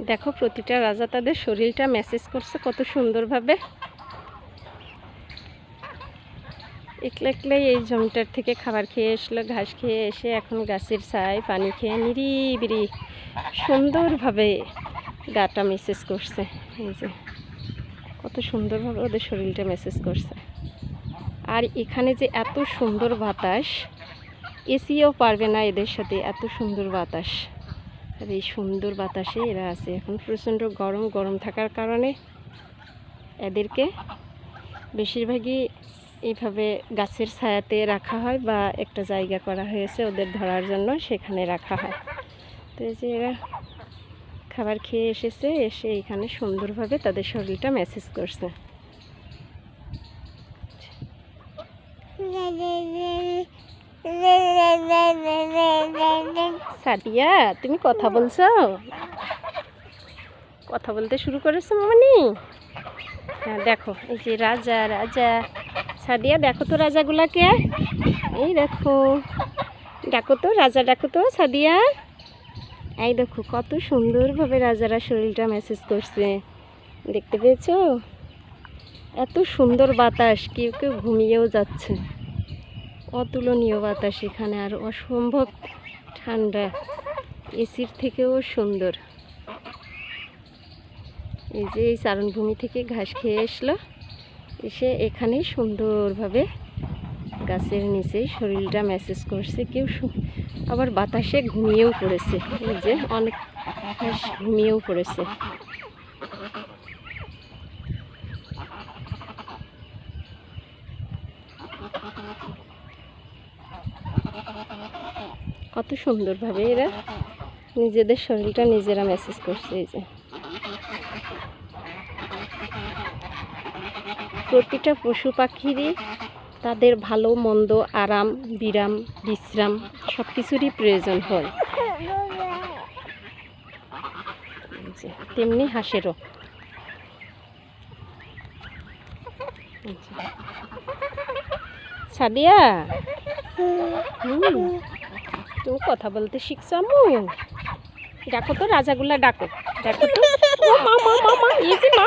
দেখো প্রতিটা রাজা তাদের শরীরটা ম্যাসেজ করছে কত সুন্দরভাবে। একলা একলাই এই জমিটার থেকে খাবার খেয়ে এসলো, ঘাস খেয়ে এসে এখন গাছের ছায় পানি খেয়ে নিরিবিরি সুন্দরভাবে গাটা মেসেজ করছে। এই যে কত সুন্দরভাবে ওদের শরীরটা মেসেজ করছে। আর এখানে যে এত সুন্দর বাতাস, এসিও পারবে না এদের সাথে, এত সুন্দর বাতাস। আর এই সুন্দর বাতাসে এরা আছে। এখন প্রচণ্ড গরম থাকার কারণে এদেরকে বেশিরভাগই এইভাবে গাছের ছায়াতে রাখা হয় বা একটা জায়গা করা হয়েছে ওদের ধরার জন্য, সেখানে রাখা হয়। তো এই যে এরা খাবার খেয়ে এসেছে, এসে এখানে সুন্দরভাবে তাদের শরীরটা ম্যাসেজ করছে। সাদিয়া, তুমি কথা বলছো? কথা বলতে শুরু করেছো মামনি? হ্যাঁ দেখো এই যে রাজা রাজা। সাদিয়া দেখো তো রাজাগুলাকে, এই দেখো, ডাকো তো রাজা, ডাকো তো সাদিয়া। এই দেখো কত সুন্দরভাবে রাজারা শরীরটা ম্যাসেজ করছে, দেখতে পেয়েছো? এত সুন্দর বাতাস, কেউ কেউ ঘুমিয়েও যাচ্ছে। অতুলনীয় বাতাস এখানে, আর অসম্ভব ঠান্ডা, এসির থেকেও সুন্দর। এই যে এই চারণভূমি থেকে ঘাস খেয়ে এসলো, এসে এখানে সুন্দরভাবে গাছের নিচে শরীরটা ম্যাসেজ করছে। কেউ আবার বাতাসে ঘুমিয়েও পড়েছে। এই যে অনেক ঘাস ঘুমিয়েও পড়েছে। কত সুন্দরভাবে এরা নিজেদের শরীরটা নিজেরা ম্যাসেজ করছে। এই যে প্রতিটা পশু পাখিরই তাদের ভালো মন্দ, আরাম বিরাম, বিশ্রাম সব কিছুরই প্রয়োজন হয়, তেমনি হাঁসেরও। সাদিয়া, তুমি কথা বলতে শিখছো আম্মু? ডাকো তো রাজাগুলা, ডাকো, দেখো তো। মা মা মা মা, এই যে মা।